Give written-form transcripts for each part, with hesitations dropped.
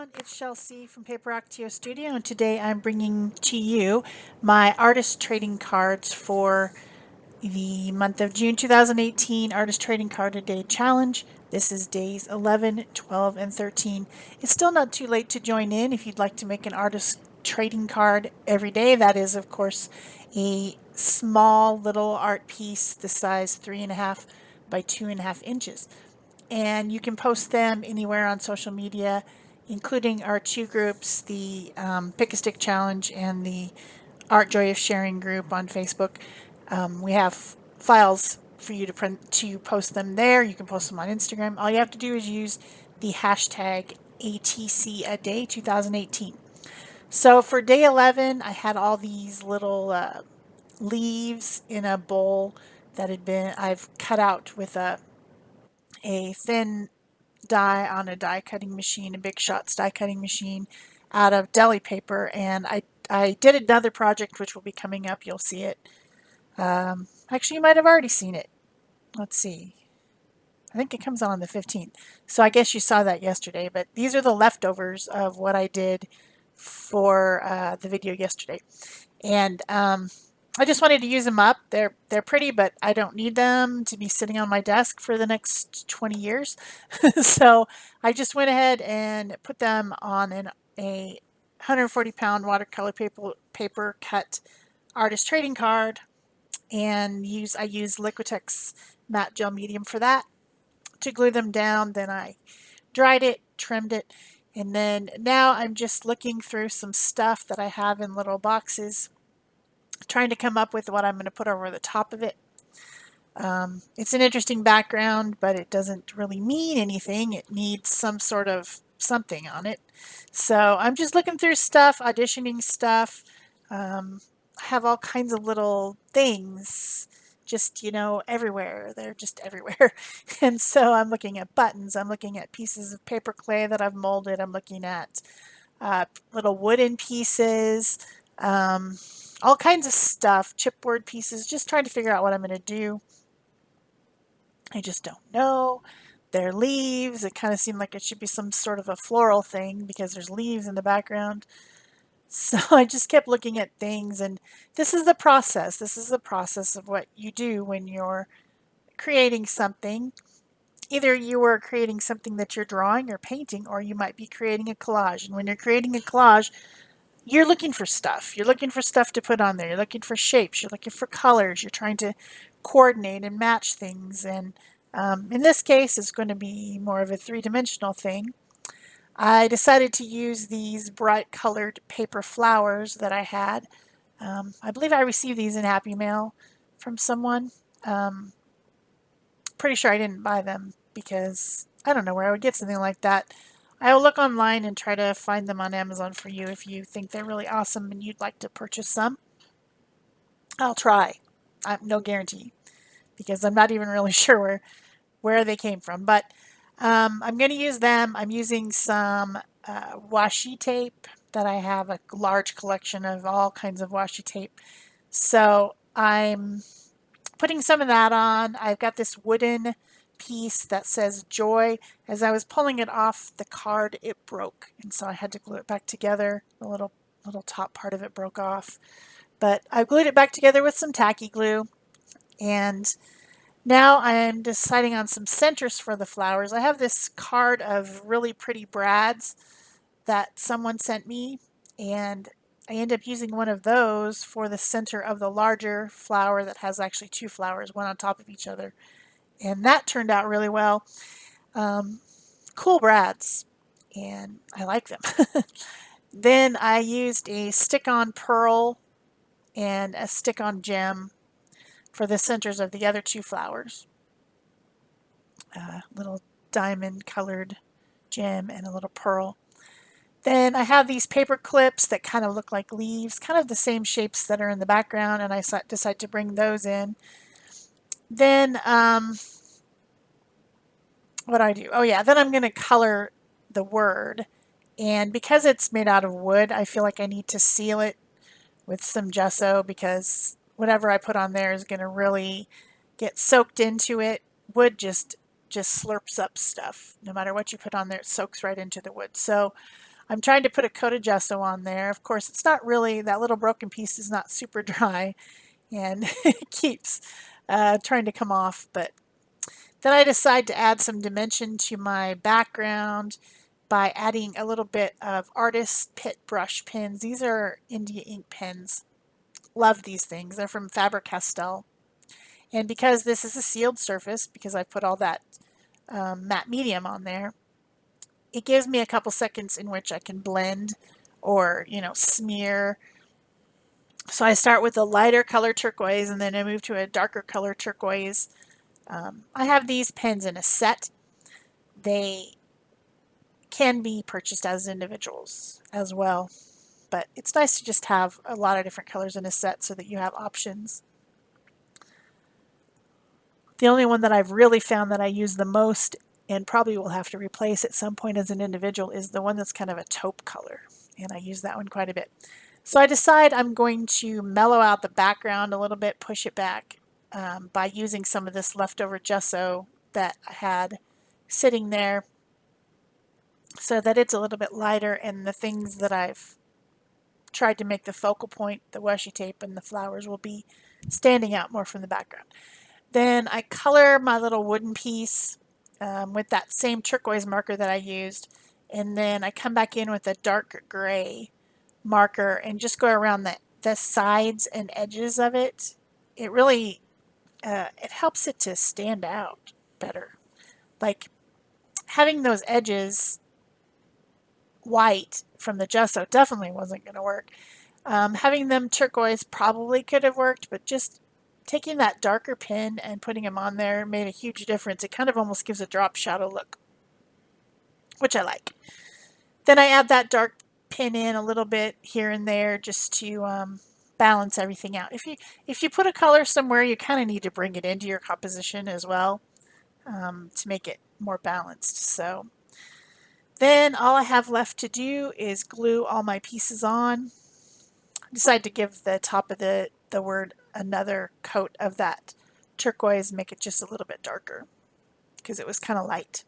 everyone, it's Shel C from PaperOcotilloStudio, and today I'm bringing to you my artist trading cards for the month of June 2018 Artist Trading Card a Day Challenge. This is days 11, 12, and 13. It's still not too late to join in if you'd like to make an artist trading card every day. That is, of course, a small little art piece the size 3.5 by 2.5 inches, and you can post them anywhere on social media, including our two groups, the Pick a Stick Challenge and the Art Joy of Sharing group on Facebook. We have files for you to print to post them there. You can post them on Instagram. All you have to do is use the hashtag ATC a day 2018. So for day 11, I had all these little leaves in a bowl that I've cut out with a thin die on a die cutting machine, a Big Shots die cutting machine, out of deli paper. And I did another project which will be coming up. You'll see it. Actually, you might have already seen it. Let's see. I think it comes out on the 15th. So I guess you saw that yesterday. But these are the leftovers of what I did for the video yesterday. And I just wanted to use them up. They're pretty, but I don't need them to be sitting on my desk for the next 20 years. So I just went ahead and put them on a 140-pound watercolor paper cut artist trading card, and I use Liquitex matte gel medium for that to glue them down. Then I dried it, trimmed it, and then now I'm just looking through some stuff that I have in little boxes, trying to come up with what I'm going to put over the top of it. It's an interesting background, but it doesn't really mean anything. It needs some sort of something on it. So I'm just looking through stuff, auditioning stuff. I have all kinds of little things just, everywhere. They're just everywhere. And so I'm looking at buttons. I'm looking at pieces of paper clay that I've molded. I'm looking at little wooden pieces, all kinds of stuff, chipboard pieces, just trying to figure out what I'm going to do. I just don't know. They're leaves. It kind of seemed like it should be some sort of a floral thing because there's leaves in the background. So I just kept looking at things, and this is the process. This is the process of what you do when you're creating something. Either you are creating something that you're drawing or painting, or you might be creating a collage. And when you're creating a collage, you're looking for stuff. You're looking for stuff to put on there. You're looking for shapes. You're looking for colors. You're trying to coordinate and match things. And in this case, it's going to be more of a three-dimensional thing. I decided to use these bright colored paper flowers that I had. I believe I received these in Happy Mail from someone. Pretty sure I didn't buy them because I don't know where I would get something like that. I will look online and try to find them on Amazon for you if you think they're really awesome and you'd like to purchase some. I'll try. No guarantee because I'm not even really sure where they came from. But I'm going to use them. I'm using some washi tape that I have a large collection of all kinds of washi tape. So I'm putting some of that on. I've got this wooden piece that says joy. As I was pulling it off the card, it broke, and so I had to glue it back together. The little top part of it broke off, but I glued it back together with some tacky glue. And now I'm deciding on some centers for the flowers. I have this card of really pretty brads that someone sent me, and I end up using one of those for the center of the larger flower that has actually two flowers, one on top of each other. And that turned out really well. Cool brads, and I like them. Then I used a stick-on pearl and a stick-on gem for the centers of the other two flowers. A little diamond colored gem and a little pearl. Then I have these paper clips that kind of look like leaves, kind of the same shapes that are in the background, and I decided to bring those in. Then what do I do? Oh yeah, then I'm going to color the word. And because it's made out of wood, I feel like I need to seal it with some gesso because whatever I put on there is going to really get soaked into it. Wood just slurps up stuff. No matter what you put on there, it soaks right into the wood. So I'm trying to put a coat of gesso on there. Of course, it's not really, that little broken piece is not super dry, and it keeps trying to come off. But then I decide to add some dimension to my background by adding a little bit of Artist Pit brush pens. These are India ink pens. Love these things. They're from Faber-Castell. And because this is a sealed surface, because I put all that matte medium on there, it gives me a couple seconds in which I can blend or, smear. So I start with a lighter color turquoise, and then I move to a darker color turquoise. I have these pens in a set. They can be purchased as individuals as well, but it's nice to just have a lot of different colors in a set so that you have options. The only one that I've really found that I use the most and probably will have to replace at some point as an individual is the one that's kind of a taupe color, and I use that one quite a bit. So I decide I'm going to mellow out the background a little bit, push it back by using some of this leftover gesso that I had sitting there so that it's a little bit lighter, and the things that I've tried to make the focal point, the washi tape and the flowers, will be standing out more from the background. Then I color my little wooden piece with that same turquoise marker that I used, and then I come back in with a dark gray marker and just go around the sides and edges of it. It really it helps it to stand out better. Like having those edges white from the gesso definitely wasn't going to work. Having them turquoise probably could have worked, but just taking that darker pen and putting them on there made a huge difference. It kind of almost gives a drop shadow look, which I like. Then I add that dark pen in a little bit here and there just to balance everything out. If you put a color somewhere, you kind of need to bring it into your composition as well to make it more balanced. So then all I have left to do is glue all my pieces on. I decided to give the top of the word another coat of that turquoise, make it just a little bit darker because it was kind of light.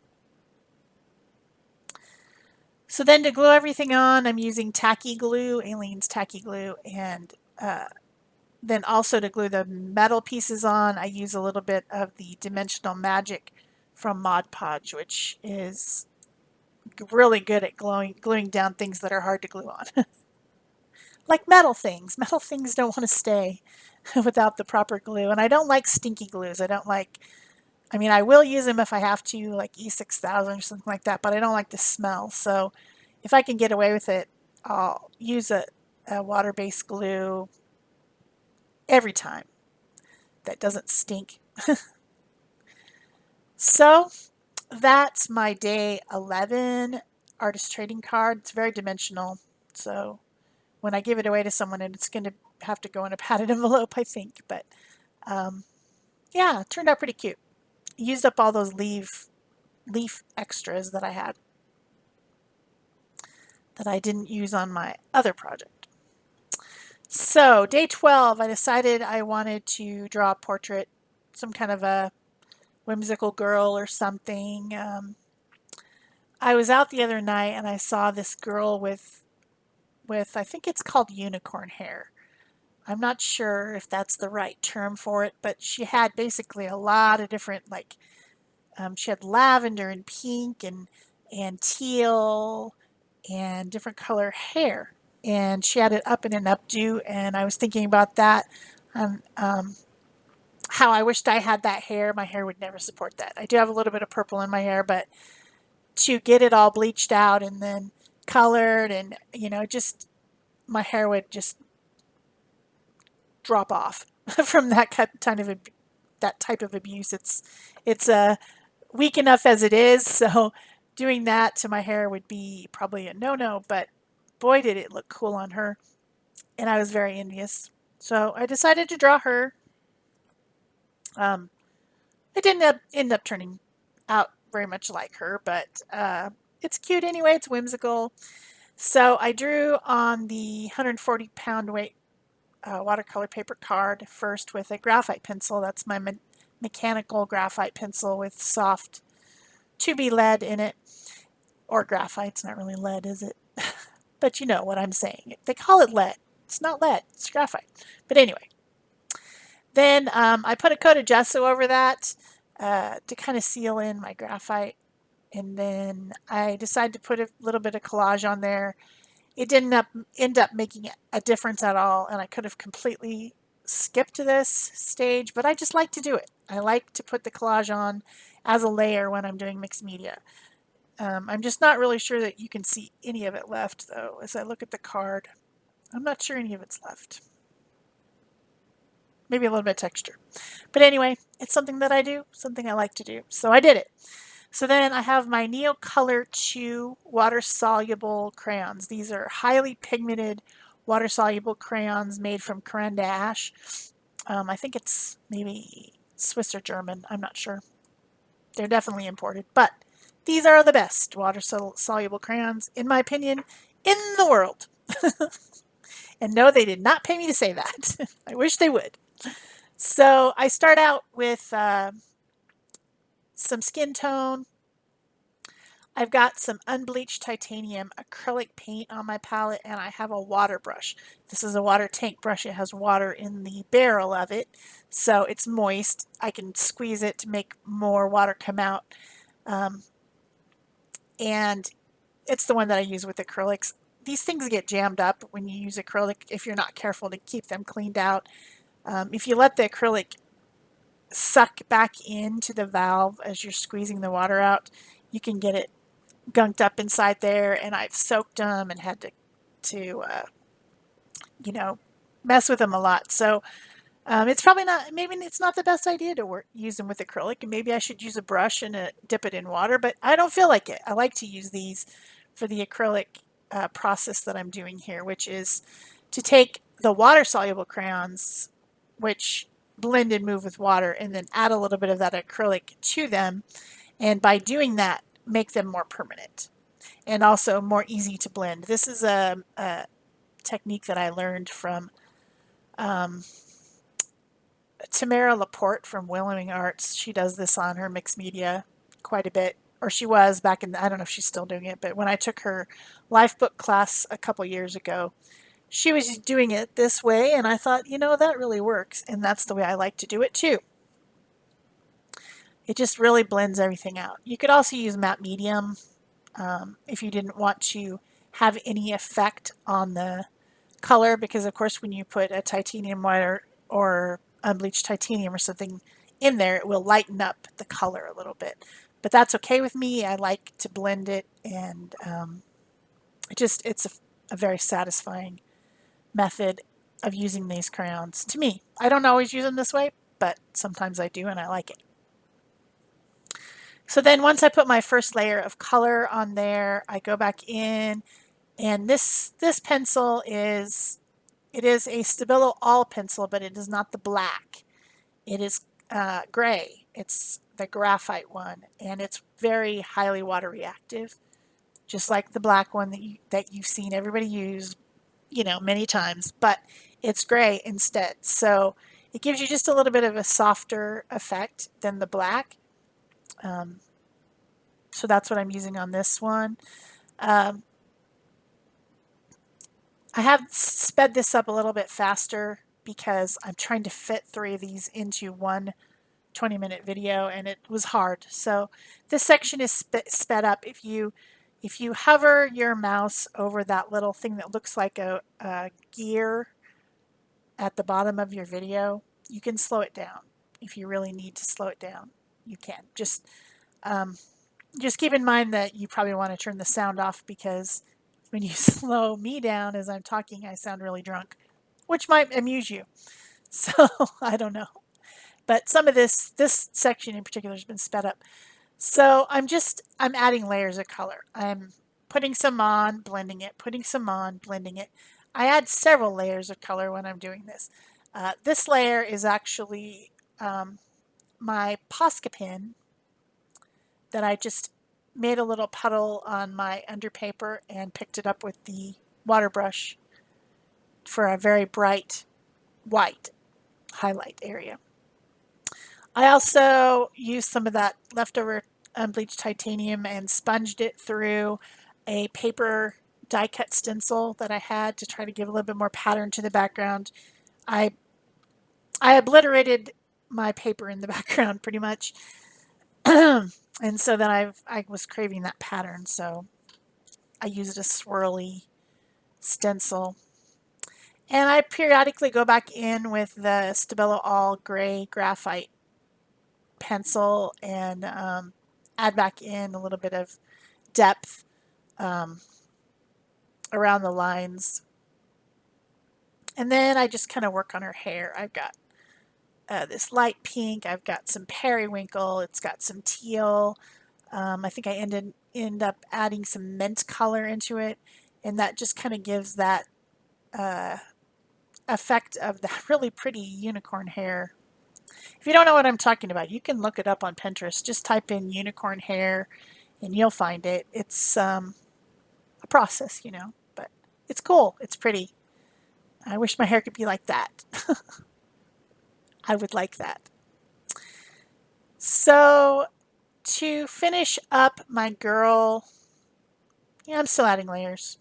So then to glue everything on, I'm using tacky glue, Aleene's tacky glue, and then also to glue the metal pieces on, I use a little bit of the Dimensional Magic from Mod Podge, which is really good at gluing down things that are hard to glue on. Like metal things. Metal things don't want to stay without the proper glue. And I don't like stinky glues. I mean, I will use them if I have to, like E6000 or something like that, but I don't like the smell. So if I can get away with it, I'll use a water-based glue every time that doesn't stink. So that's my day 11 artist trading card. It's very dimensional. So when I give it away to someone, and it's going to have to go in a padded envelope, I think. But yeah, it turned out pretty cute. Used up all those leaf extras that I had that I didn't use on my other project. So day 12, I decided I wanted to draw a portrait, some kind of a whimsical girl or something. I was out the other night and I saw this girl with I think it's called unicorn hair. I'm not sure if that's the right term for it, but she had basically a lot of different, like, she had lavender and pink and teal and different color hair. And she had it up in an updo, and I was thinking about that, how I wished I had that hair. My hair would never support that. I do have a little bit of purple in my hair, but to get it all bleached out and then colored and, just my hair would just drop off from that type of abuse. It's weak enough as it is, so doing that to my hair would be probably a no-no, but boy did it look cool on her, and I was very envious. So I decided to draw her. It didn't end up turning out very much like her, but it's cute anyway. It's whimsical. So I drew on the 140-pound weight watercolor paper card first with a graphite pencil. That's my mechanical graphite pencil with soft 2B lead in it. Or graphite. It's not really lead, is it? but you know what I'm saying. They call it lead. It's not lead, it's graphite. But anyway, then I put a coat of gesso over that to kind of seal in my graphite. And then I decided to put a little bit of collage on there. It didn't end up making a difference at all, and I could have completely skipped this stage, but I just like to do it. I like to put the collage on as a layer when I'm doing mixed media. I'm just not really sure that you can see any of it left, though, as I look at the card. I'm not sure any of it's left. Maybe a little bit of texture. But anyway, it's something that I do, something I like to do. So I did it. So then I have my Neocolor 2 water-soluble crayons. These are highly pigmented water-soluble crayons made from Coranda ash. I think it's maybe Swiss or German. I'm not sure. They're definitely imported. But these are the best water-soluble crayons, in my opinion, in the world. And no, they did not pay me to say that. I wish they would. So I start out with some skin tone. I've got some unbleached titanium acrylic paint on my palette, and I have a water brush. This is a water tank brush. It has water in the barrel of it, so it's moist. I can squeeze it to make more water come out. And it's the one that I use with acrylics. These things get jammed up when you use acrylic if you're not careful to keep them cleaned out. If you let the acrylic suck back into the valve as you're squeezing the water out, you can get it gunked up inside there, and I've soaked them and had to you know, mess with them a lot. So it's probably not, maybe it's not the best idea to use them with acrylic, and maybe I should use a brush and dip it in water, but I don't feel like it. I like to use these for the acrylic process that I'm doing here, which is to take the water-soluble crayons, which blend and move with water, and then add a little bit of that acrylic to them, and by doing that, make them more permanent and also more easy to blend. This is a technique that I learned from Tamara Laporte from Willowing Arts. She does this on her mixed media quite a bit, or she was back in, I don't know if she's still doing it, but when I took her life book class a couple years ago, she was doing it this way, and I thought, you know, that really works, and that's the way I like to do it too. It just really blends everything out. You could also use matte medium if you didn't want to have any effect on the color, because of course when you put a titanium white or unbleached titanium or something in there, it will lighten up the color a little bit. But that's okay with me. I like to blend it, and it's a very satisfying method of using these crayons to me. I don't always use them this way, but sometimes I do, and I like it. So then once I put my first layer of color on there, I go back in, and this pencil is a Stabilo All pencil, but it is not the black. It is gray. It's the graphite one, and it's very highly water reactive, just like the black one that you've seen everybody use, you know, many times, but it's gray instead. So it gives you just a little bit of a softer effect than the black. So that's what I'm using on this one. I have sped this up a little bit faster because I'm trying to fit 3 of these into one 20-minute video, and it was hard. So this section is sped up. If you hover your mouse over that little thing that looks like a gear at the bottom of your video, you can slow it down. If you really need to slow it down, you can. Just keep in mind that you probably want to turn the sound off, because when you slow me down as I'm talking, I sound really drunk, which might amuse you. So I don't know. But some of this section in particular has been sped up. So I'm adding layers of color. I'm putting some on, blending it, putting some on, blending it. I add several layers of color when I'm doing this. This layer is actually my Posca pen that I just made a little puddle on my underpaper and picked it up with the water brush for a very bright white highlight area. I also used some of that leftover unbleached titanium and sponged it through a paper die cut stencil that I had to try to give a little bit more pattern to the background. I I obliterated my paper in the background pretty much. And so then I was craving that pattern, so I used a swirly stencil. And I periodically go back in with the Stabilo All Gray Graphite pencil and add back in a little bit of depth um, around the lines. And then I just kind of work on her hair. I've got this light pink. I've got some periwinkle. It's got some teal. I think I end up adding some mint color into it, and that just kind of gives that uh, effect of that really pretty unicorn hair. If you don't know what I'm talking about, you can look it up on Pinterest. Just type in unicorn hair, and you'll find it. It's a process, but it's cool. It's pretty. I wish my hair could be like that. I would like that. So to finish up my girl, I'm still adding layers,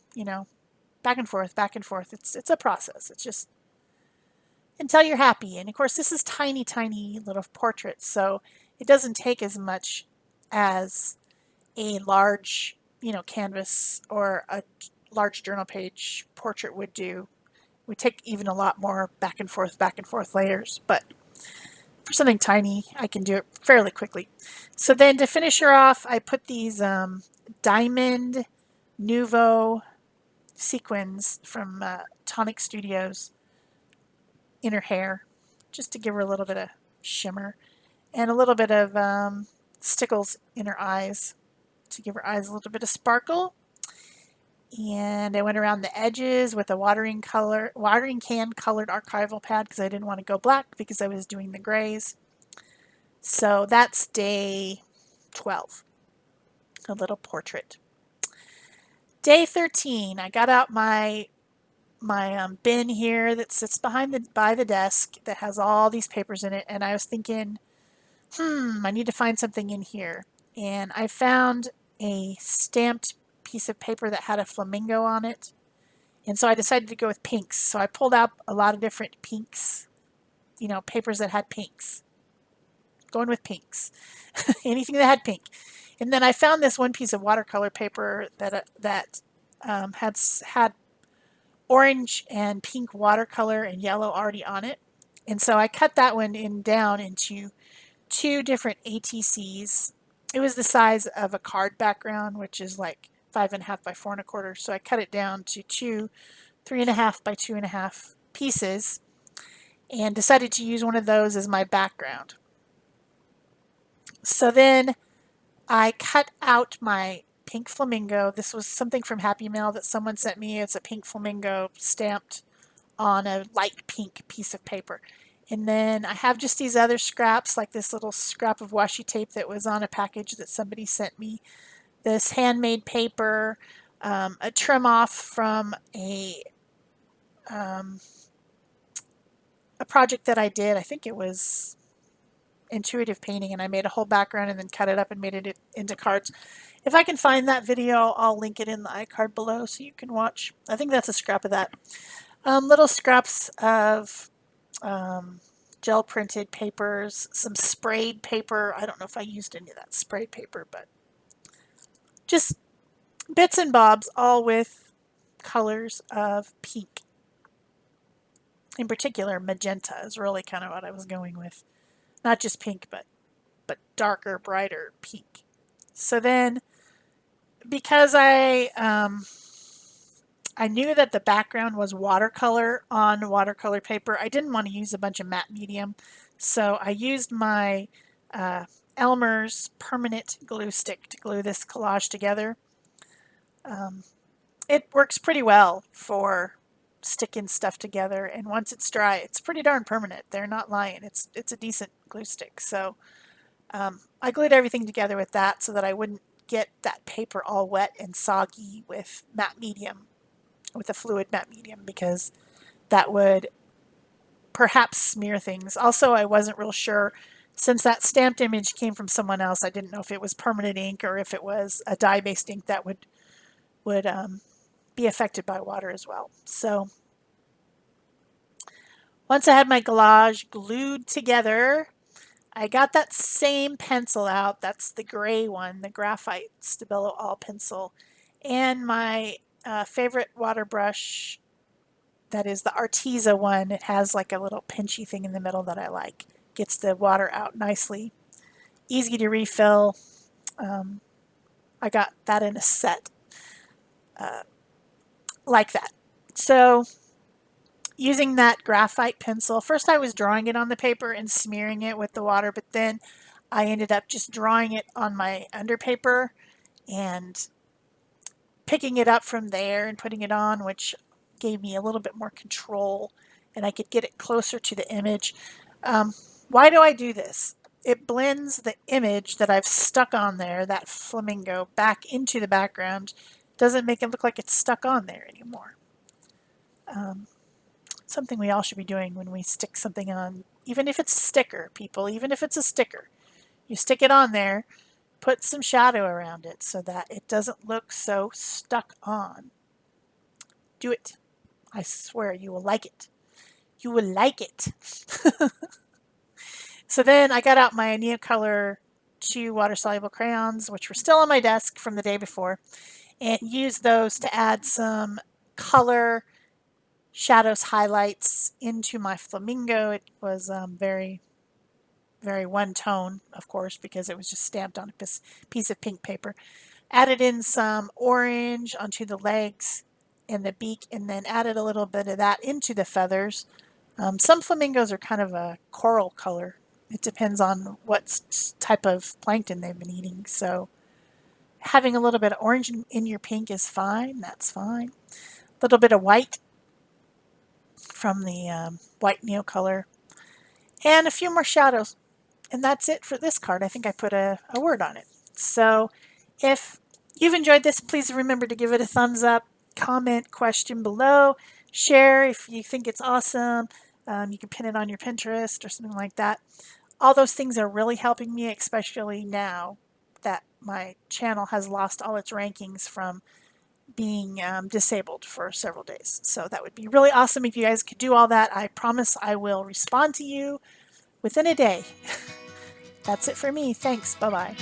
back and forth, back and forth. It's a process. It's just until you're happy. And of course, this is tiny, tiny little portraits, so it doesn't take as much as a large, canvas or a large journal page portrait would do. It would take even a lot more back and forth layers, but for something tiny, I can do it fairly quickly. So then to finish her off, I put these Diamond Nouveau sequins from Tonic Studios in her hair, just to give her a little bit of shimmer, and a little bit of stickles in her eyes to give her eyes a little bit of sparkle. And I went around the edges with a watering can colored archival pad because I didn't want to go black because I was doing the grays. So that's day 12, a little portrait. Day 13, I got out my bin here that sits by the desk that has all these papers in it, and I was thinking, I need to find something in here. And I found a stamped piece of paper that had a flamingo on it. And so I decided to go with pinks. So I pulled out a lot of different pinks, papers that had pinks. Going with pinks. Anything that had pink. And then I found this one piece of watercolor paper that had orange and pink watercolor and yellow already on it. And so I cut that one down into 2 different ATCs. It was the size of a card background, which is like 5.5 by 4.25. So I cut it down to 2 3.5 by 2.5 pieces and decided to use one of those as my background. So then I cut out my pink flamingo. This was something from Happy Mail that someone sent me. It's a pink flamingo stamped on a light pink piece of paper. And then I have just these other scraps, like this little scrap of washi tape that was on a package that somebody sent me. This handmade paper, a trim off from a project that I did. I think it was intuitive painting, and I made a whole background and then cut it up and made it into cards. If I can find that video, I'll link it in the iCard below so you can watch. I think that's a scrap of that. Little scraps of gel printed papers, some sprayed paper. I don't know if I used any of that sprayed paper, but just bits and bobs, all with colors of pink. In particular, magenta is really kind of what I was going with. Not just pink, but darker, brighter pink. So then, because I knew that the background was watercolor on watercolor paper, I didn't want to use a bunch of matte medium, so I used my Elmer's permanent glue stick to glue this collage together. It works pretty well for sticking stuff together, and once it's dry, it's pretty darn permanent. They're not lying. It's a decent glue stick. So I glued everything together with that so that I wouldn't get that paper all wet and soggy with matte medium, with a fluid matte medium, because that would perhaps smear things. Also, I wasn't real sure, since that stamped image came from someone else, I didn't know if it was permanent ink or if it was a dye-based ink that would be affected by water as well. So once I had my collage glued together, I got that same pencil out. That's the gray one, the graphite Stabilo All pencil, and my favorite water brush. That is the Arteza one. It has like a little pinchy thing in the middle that I like. Gets the water out nicely. Easy to refill. I got that in a set like that. So using that graphite pencil, first I was drawing it on the paper and smearing it with the water, but then I ended up just drawing it on my underpaper and picking it up from there and putting it on, which gave me a little bit more control and I could get it closer to the image. Why do I do this? It blends the image that I've stuck on there, that flamingo, back into the background. Doesn't make it look like it's stuck on there anymore. Something we all should be doing when we stick something on, even if it's a sticker, people, even if it's a sticker. You stick it on there, put some shadow around it so that it doesn't look so stuck on. Do it. I swear you will like it. You will like it. So then I got out my Neocolor 2 water-soluble crayons, which were still on my desk from the day before, and used those to add some color, shadows, highlights into my flamingo. It was very, very one tone, of course, because it was just stamped on a piece of pink paper. Added in some orange onto the legs and the beak, and then added a little bit of that into the feathers. Some flamingos are kind of a coral color. It depends on what type of plankton they've been eating. So having a little bit of orange in your pink is fine. That's fine. A little bit of white from the white Neocolor. And a few more shadows. And that's it for this card. I think I put a word on it. So if you've enjoyed this, please remember to give it a thumbs up, comment, question below, share if you think it's awesome. You can pin it on your Pinterest or something like that. All those things are really helping me, especially now that my channel has lost all its rankings from being disabled for several days. So that would be really awesome if you guys could do all that. I promise I will respond to you within a day. That's it for me. Thanks. Bye-bye.